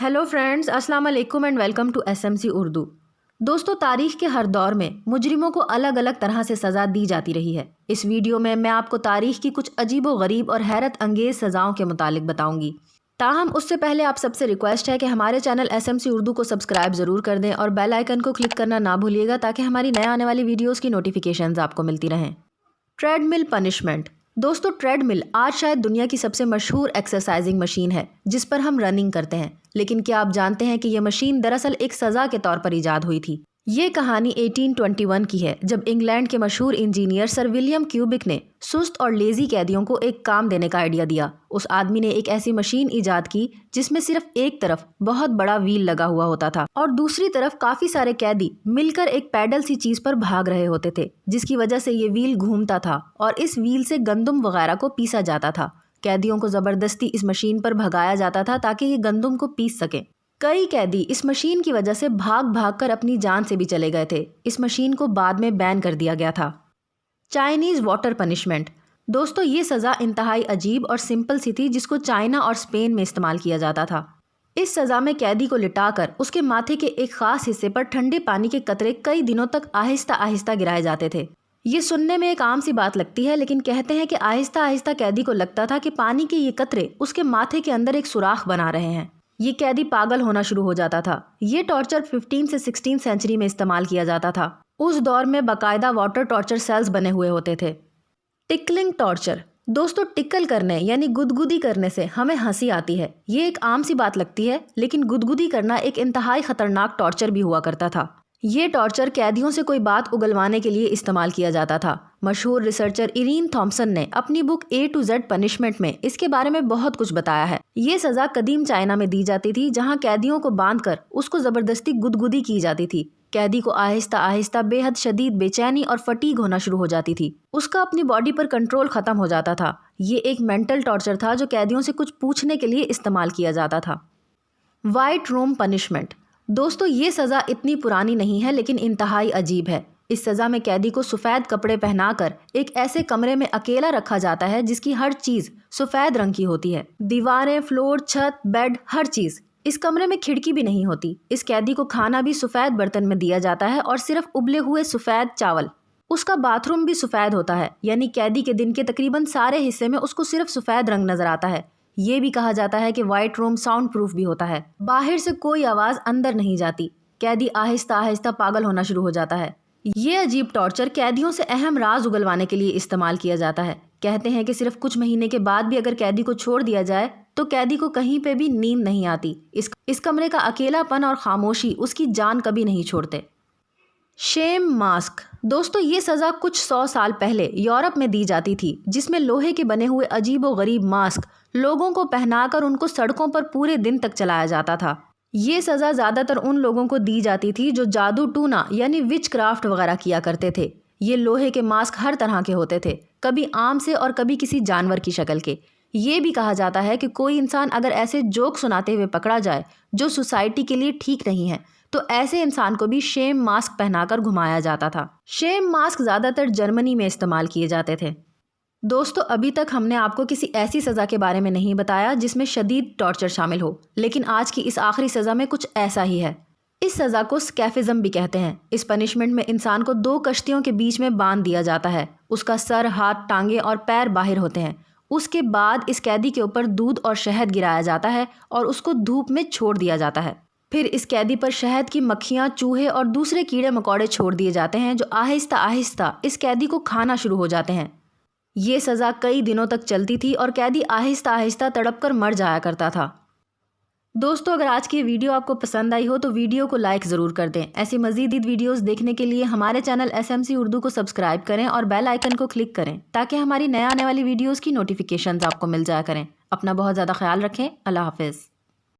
Hello friends, अस्सलाम वालेकुम and welcome to SMC Urdu. दोस्तों, तारीख के हर दौर में मुजरिमों को अलग अलग तरह से सज़ा दी जाती रही है। इस वीडियो में मैं आपको तारीख की कुछ अजीबो गरीब और हैरत अंगेज़ सज़ाओं के मुतालिक बताऊंगी। ताहम उससे पहले आप सबसे रिक्वेस्ट है कि हमारे चैनल एसएमसी उर्दू को सब्सक्राइब ज़रूर कर दें और बेल आइकन को क्लिक करना ना भूलिएगा ताकि हमारी नए आने वाली वीडियोज़ की नोटिफिकेशंस आपको मिलती रहें। Treadmill punishment. दोस्तों, ट्रेडमिल आज शायद दुनिया की सबसे मशहूर एक्सरसाइजिंग मशीन है जिस पर हम रनिंग करते हैं। लेकिन क्या आप जानते हैं कि यह मशीन दरअसल एक सज़ा के तौर पर ईजाद हुई थी। ये कहानी 1821 की है, जब इंग्लैंड के मशहूर इंजीनियर सर विलियम क्यूबिक ने सुस्त और लेजी कैदियों को एक काम देने का आइडिया दिया। उस आदमी ने एक ऐसी मशीन ईजाद की जिसमें सिर्फ एक तरफ बहुत बड़ा व्हील लगा हुआ होता था और दूसरी तरफ काफी सारे कैदी मिलकर एक पैडल सी चीज पर भाग रहे होते थे, जिसकी वजह से ये व्हील घूमता था और इस व्हील से गंदुम वगैरह को पीसा जाता था। कैदियों को जबरदस्ती इस मशीन पर भगाया जाता था ताकि ये गंदुम को पीस सके। कई कैदी इस मशीन की वजह से भाग भाग कर अपनी जान से भी चले गए थे। इस मशीन को बाद में बैन कर दिया गया था। Chinese water punishment. दोस्तों, ये सज़ा इंतहाई अजीब और सिंपल सी थी जिसको चाइना और स्पेन में इस्तेमाल किया जाता था। इस सज़ा में कैदी को लिटाकर उसके माथे के एक खास हिस्से पर ठंडे पानी के कतरे कई दिनों तक आहिस्ता आहिस्ता गिराए जाते थे। ये सुनने में एक आम सी बात लगती है, लेकिन कहते हैं कि आहिस्ता आहिस्ता कैदी को लगता था कि पानी के ये कतरे उसके माथे के अंदर एक सुराख बना रहे हैं। ये कैदी पागल होना शुरू हो जाता था। ये टॉर्चर 15 से 16 सेंचुरी में इस्तेमाल किया जाता था। उस दौर में बाकायदा वाटर टॉर्चर सेल्स बने हुए होते थे। Tickling torture. दोस्तों, टिकल करने यानी गुदगुदी करने से हमें हंसी आती है। ये एक आम सी बात लगती है, लेकिन गुदगुदी करना एक इंतहाई खतरनाक टॉर्चर भी हुआ करता था। ये टॉर्चर कैदियों से कोई बात उगलवाने के लिए इस्तेमाल किया जाता था। मशहूर रिसर्चर इरीन थॉम्सन ने अपनी book A to Z punishment में इसके बारे में बहुत कुछ बताया है। ये सज़ा कदीम चाइना में दी जाती थी, जहाँ कैदियों को बांधकर उसको ज़बरदस्ती गुदगुदी की जाती थी। कैदी को आहिस्ता आहिस्ता बेहद शदीद बेचैनी और फटीग होना शुरू हो जाती थी। उसका अपनी बॉडी पर कंट्रोल ख़त्म हो जाता था। ये एक मेंटल टॉर्चर था जो कैदियों से कुछ पूछने के लिए इस्तेमाल किया जाता था। White room punishment. दोस्तों, ये सज़ा इतनी पुरानी नहीं है, लेकिन इंतहाई अजीब है। इस सज़ा में कैदी को सफ़ेद कपड़े पहनाकर एक ऐसे कमरे में अकेला रखा जाता है जिसकी हर चीज़ सफ़ेद रंग की होती है। दीवारें, फ्लोर, छत, बेड, हर चीज़। इस कमरे में खिड़की भी नहीं होती। इस कैदी को खाना भी सफ़ेद बर्तन में दिया जाता है और सिर्फ उबले हुए सफ़ेद चावल। उसका बाथरूम भी सफ़ेद होता है, यानी कैदी के दिन के तकरीबन सारे हिस्से में उसको सिर्फ सफ़ेद रंग नज़र आता है। ये भी कहा जाता है कि वाइट रूम साउंड प्रूफ भी होता है। बाहर से कोई आवाज़ अंदर नहीं जाती। कैदी आहिस्ता आहिस्ता पागल होना शुरू हो जाता है। ये अजीब टॉर्चर कैदियों से अहम राज उगलवाने के लिए इस्तेमाल किया जाता है। कहते हैं कि सिर्फ कुछ महीने के बाद भी अगर कैदी को छोड़ दिया जाए तो कैदी को कहीं पे भी नींद नहीं आती। इस कमरे का अकेलापन और खामोशी उसकी जान कभी नहीं छोड़ते। Shame mask. दोस्तों, ये सज़ा कुछ 100 साल पहले यूरोप में दी जाती थी, जिसमें लोहे के बने हुए अजीबो गरीब मास्क लोगों को पहनाकर उनको सड़कों पर पूरे दिन तक चलाया जाता था। ये सज़ा ज़्यादातर उन लोगों को दी जाती थी जो जादू टूना यानी विच क्राफ्ट वगैरह किया करते थे। ये लोहे के मास्क हर तरह के होते थे, कभी आम से और कभी किसी जानवर की शक्ल के। ये भी कहा जाता है कि कोई इंसान अगर ऐसे जोक सुनाते हुए पकड़ा जाए जो सोसाइटी के लिए ठीक नहीं है, तो ऐसे इंसान को भी शेम मास्क पहनाकर घुमाया जाता था। शेम मास्क ज़्यादातर जर्मनी में इस्तेमाल किए जाते थे। दोस्तों, अभी तक हमने आपको किसी ऐसी सज़ा के बारे में नहीं बताया जिसमें शदीद टॉर्चर शामिल हो, लेकिन आज की इस आखिरी सज़ा में कुछ ऐसा ही है। इस सज़ा को स्कैफिज्म भी कहते हैं। इस पनिशमेंट में इंसान को 2 कश्तियों के बीच में बांध दिया जाता है। उसका सर, हाथ, टांगे और पैर बाहर होते हैं। उसके बाद इस कैदी के ऊपर दूध और शहद गिराया जाता है और उसको धूप में छोड़ दिया जाता है। फिर इस कैदी पर शहद की मक्खियाँ, चूहे और दूसरे कीड़े मकोड़े छोड़ दिए जाते हैं जो आहिस्ता आहिस्ता इस कैदी को खाना शुरू हो जाते हैं। ये सज़ा कई दिनों तक चलती थी और कैदी आहिस्ता आहिस्ता तड़पकर मर जाया करता था। दोस्तों, अगर आज की वीडियो आपको पसंद आई हो तो वीडियो को लाइक ज़रूर कर दें। ऐसी मज़ीद वीडियोस देखने के लिए हमारे चैनल एसएमसी उर्दू को सब्सक्राइब करें और बेल आइकन को क्लिक करें ताकि हमारी नए आने वाली वीडियोज़ की नोटिफिकेशंस आपको मिल जाया करें। अपना बहुत ज़्यादा ख्याल रखें। अल्लाह हाफ़िज़।